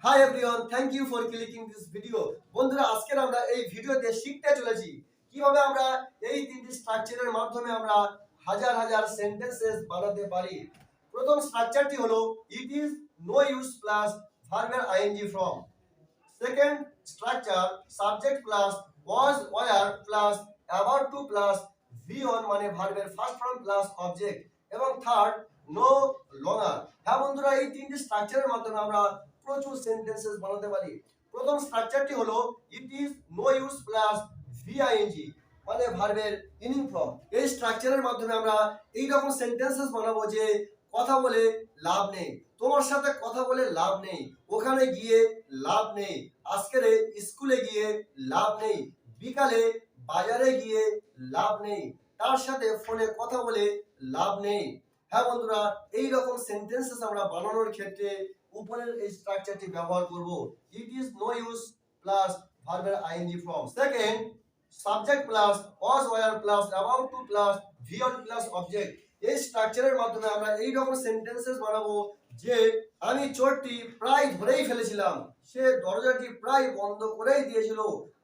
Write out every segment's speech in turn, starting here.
High everyone, thank you for clicking this video. বন্ধুরা, আজকে আমরা এই ভিডিওতে শিখতে চলেছি কিভাবে আমরা এই তিনটি স্ট্রাকচারের মাধ্যমে আমরা হাজার হাজার সেন্টেন্সেস বানাতে পারি। প্রথম স্ট্রাকচারটি হলো it is no use plus ভার্বের ING form. Second structure subject plus was were plus about to plus V one মানে ভার্বের ফার্স্ট ফর্ম প্লাস অবজেক্ট। এবং থার্ড নো লঙ্গার। হ্যাঁ বন্ধুরা, এই তিনটি স্ট্রাকচারের মাধ্যমে আমরা প্রচুর সেন্টেন্সেস বানাতে পারি। প্রথম স্ট্রাকচারটি হলো it is no use plus VING মানে ভার্বের ইনিং ফর্ম। এই স্ট্রাকচারের মাধ্যমে আমরা এই রকম সেন্টেন্সেস বানাবো যে কথা বলে লাভ নেই, তোমার সাথে কথা বলে লাভ নেই, ওখানে গিয়ে লাভ নেই, আজকের স্কুলে গিয়ে লাভ নেই, বিকালে বাজারে গিয়ে লাভ নেই, তার সাথে ফোনে কথা বলে লাভ নেই। হ্যাঁ বন্ধুরা, এই রকম সেন্টেন্সেস আমরা বানানোর ক্ষেত্রে উপরের এই স্ট্রাকচারটি ব্যবহার করব। It is no use plus ভার্বের ING form. Second subject plus was were plus about to plus V one plus object. এই স্ট্রাকচারের মাধ্যমে আমরা এই রকম সেন্টেন্সেস বানাবো যে আমি চোরটি প্রায় ধরেই ফেলেছিলাম, সে দরজাটি প্রায় বন্ধ করেই দিয়েছিল,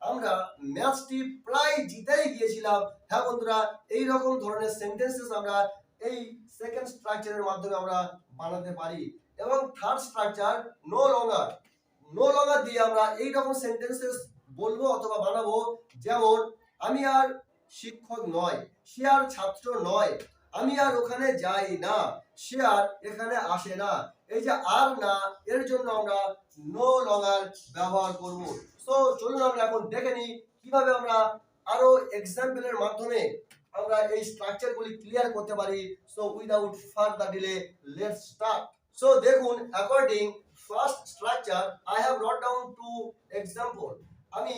আমরা ম্যাচটি প্রায় জিতেই গিয়েছিলাম। হ্যাঁ বন্ধুরা, এই রকম ধরনের সেন্টেন্সেস আমরা এই সেকেন্ড স্ট্রাকচারের মাধ্যমে আমরা বানাতে পারি। এবং third structure no longer. No longer দিয়ে আমরা এই রকম সেন্টেন্সেস বলবো অথবা বানাবো, যেমন আমি আর শিক্ষক নয়, সে আর ছাত্র নয়, আমি আর ওখানে যাই না, সে আর এখানে আসে না। এই যে আর না, এর জন্য আমরা নো লঙ্গার ব্যবহার করব। সো চলুন আমরা এখন দেখে নিই কিভাবে আমরা আরো এক্সাম্পলের মাধ্যমে আমরা এই স্ট্রাকচারগুলি ক্লিয়ার করতে পারি। So without further delay let's start. So দেখুন, according first structure I have note down two example. আমি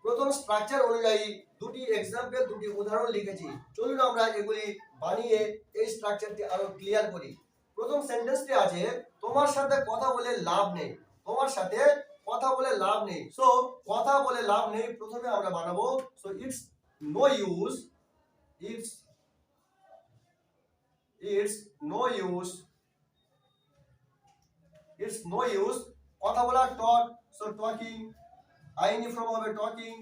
প্রথম স্ট্রাকচার অনুযায়ী দুটি এক্সাম্পল, দুটি উদাহরণ লিখেছি। চলুন আমরা এগুলি বানিয়ে এই স্ট্রাকচারটি আরো ক্লিয়ার করি। প্রথম সেন্টেন্সটি আছে তোমার সাথে কথা বলে লাভ নেই। তোমার সাথে কথা বলে লাভ নেই। সো কথা বলে লাভ নেই প্রথমে আমরা বানাবো। So it's no use, it's no use, it's no use কথা বলা talk. So talking, ING form হবে talking.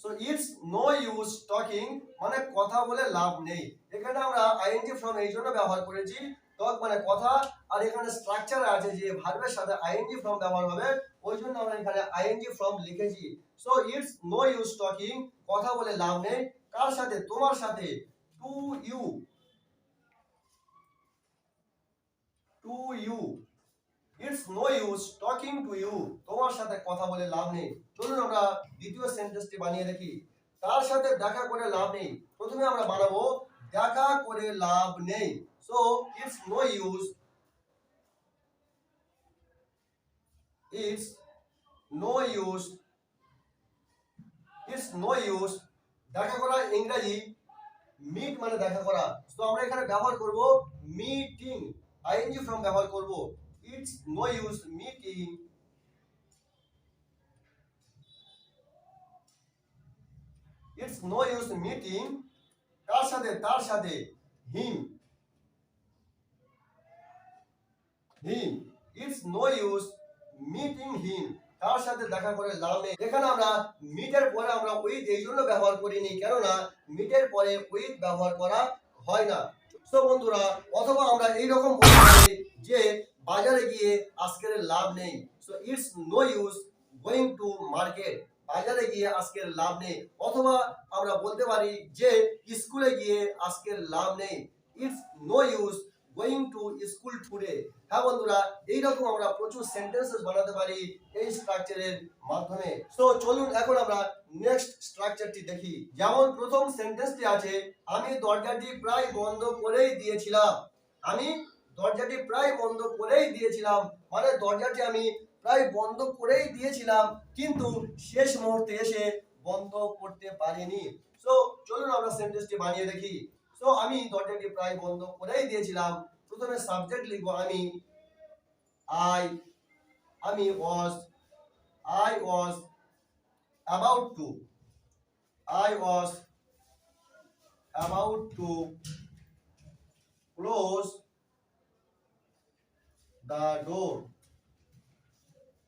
So it's no use talking মানে কথা বলে লাভ নেই। এখানে আমরা আইএনজি ফর্ম এই জন্য ব্যবহার করেছি, টক মানে কথা, আর এখানে স্ট্রাকচার আছে যে ভার্বের সাথে আইএনজি ফর্ম ব্যবহার হবে, ওই জন্য আমরা এখানে আইএনজি ফর্ম লিখেছি। So it's no use talking কথা বলে লাভ নেই, কার সাথে? তোমার সাথে। To you, to you. It's no use talking to you তোমার সাথে কথা বলে লাভ নেই। চলুন আমরা দ্বিতীয় সেন্টেন্সটি বানিয়ে দেখি। তার সাথে দেখা করে লাভ নেই। প্রথমে আমরা বানাবো দেখা করে লাভ নেই। So it's no use, it's no use, it's no use দেখা করা ইংরেজি মিট মানে দেখা করা। তো আমরা এখানে ব্যবহার করব মিটিং, আইএনজি ফর্ম ব্যবহার করব। It's no use meeting, it's no use meeting কার সাথে? তার সাথে। Him, him. It's no use meeting him তার সাথে দেখা করে লাভ নেই। এখানে আমরা মিটের পরে আমরা উইথ এই জন্য ব্যবহার করিনি, কেননা মিটের পরে উইথ ব্যবহার করা হয় না। তো বন্ধুরা, অথবা আমরা এইরকম বলতে পারি যে বাজারে গিয়ে আজকের লাভ নেই। So it's no use going to market বাজারে গিয়ে আজকের লাভ নেই। অথবা আমরা বলতে পারি যে স্কুলে গিয়ে আজকের লাভ নেই। It's no use going to school today. হ্যাঁ বন্ধুরা, এইরকম আমরা প্রচুর সেন্টেন্সেস বানাতে পারি এই স্ট্রাকচারের মাধ্যমে। তো চলুন এখন আমরা নেক্সট স্ট্রাকচারটি দেখি। যেমন প্রথম সেন্টেন্সটি আছে আমি দরজাটি প্রায় বন্ধ করেই দিয়েছিলাম। আমি দরজাটি প্রায় বন্ধ করেই দিয়েছিলাম মানে দরজাটি আমি প্রায় বন্ধ করেই দিয়েছিলাম, কিন্তু শেষ মুহূর্তে এসে বন্ধ করতে পারিনি। সো চলুন আমরা সেন্টেন্সটি বানিয়ে দেখি। সো আমি দরজাটি প্রায় বন্ধ করেই দিয়েছিলাম। প্রথমে সাবজেক্ট লিখবো আমি, আমি ওয়াজ, I was about to, I was about to close the door.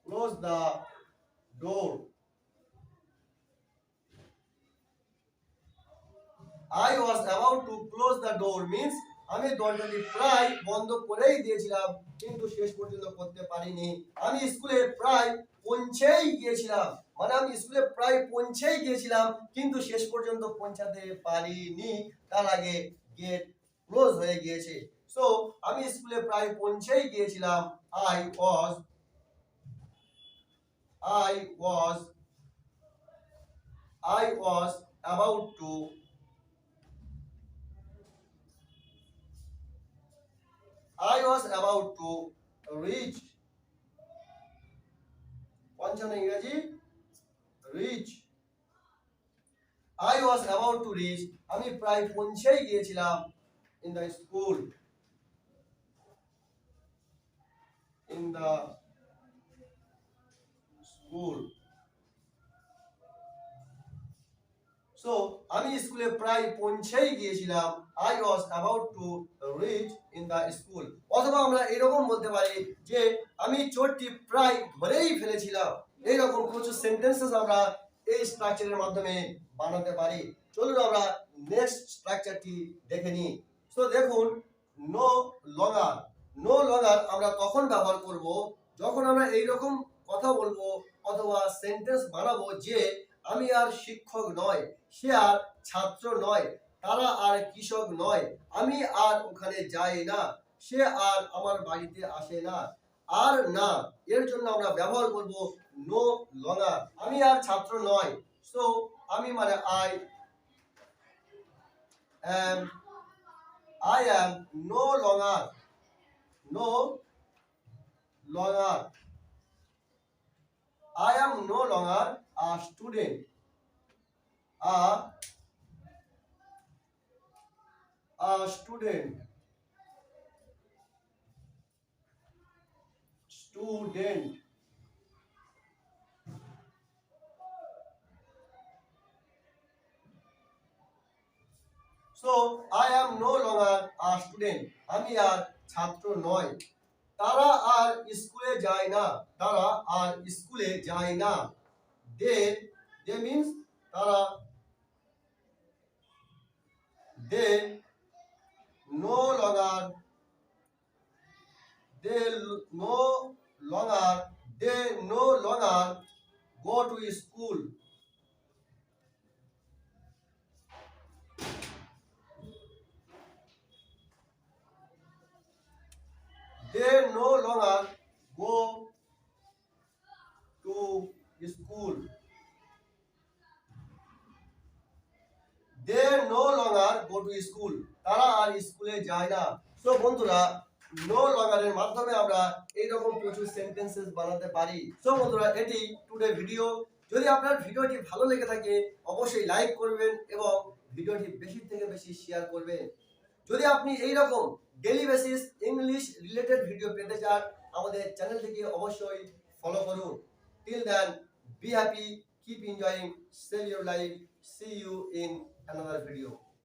Close the door. I was about to close the door means আমি দরজাটি প্রায় বন্ধ করেই দিয়েছিলাম কিন্তু শেষ পর্যন্ত করতে পারিনি। আমি স্কুলে প্রায় পৌঁছেই গিয়েছিলাম মানে আমি স্কুলে প্রায় পৌঁছেই গিয়েছিলাম কিন্তু শেষ পর্যন্ত পৌঁছাতে পারিনি, তার আগে গেট ক্লোজ হয়ে গিয়েছে। সো আমি স্কুলে প্রায় পৌঁছেই গিয়েছিলাম। I was about to reach পঞ্চান্ন ইংরেজি reach. I was about to reach আমি প্রায় পৌঁছেই গিয়েছিলাম in the school. So আমি স্কুলে প্রায় পৌঁছেই গিয়েছিলাম। I was about to reach in the school. অথবা আমরা এরকম বলতে পারি যে আমি চোরটি প্রায় ধরেই ফেলেছিলাম। এইরকম কিছু সেন্টেন্সেস আমরা এই স্ট্রাকচারের মাধ্যমে বানাতে পারি। চলুন আমরা নেক্সট স্ট্রাকচারটি দেখে নিই। সো দেখুন, নো লঙ্গার আমরা তখন ব্যবহার করব যখন আমরা এইরকম কথা বলবো অথবা সেন্টেন্স বানাবো যে আমি আর শিক্ষক নয়, সে আর ছাত্র নয়, তারা আর কৃষক নয়, আমি আর ওখানে যাই না, সে আর আমার বাড়িতে আসে না। আর না এর জন্য আমরা ব্যবহার করব নো লঙ্গার। আমি আর ছাত্র নয়, সো আমি মানে I am no longer I am no longer a student. So I am no longer a student. আমি আর ছাত্র নয়। তারা আর স্কুলে যায় না। They means তারা। They no longer go to school. They no longer go to school. তারা আর স্কুলে যায় না। সো বন্ধুরা, নো লঙ্গারের মাধ্যমে আমরা এইরকম প্রচুর সেন্টেন্সেস বানাতে পারি। সো বন্ধুরা, এটি টুডে ভিডিও। যদি আপনার ভিডিওটি ভালো লেগে থাকে অবশ্যই লাইক করবেন এবং ভিডিওটি বেশি থেকে বেশি শেয়ার করবেন। যদি আপনি এইরকম daily basis English related video পেতে চান আমাদের চ্যানেলটিকে অবশ্যই ফলো করুন। Till then, be happy, keep enjoying, save your life. See you in another video.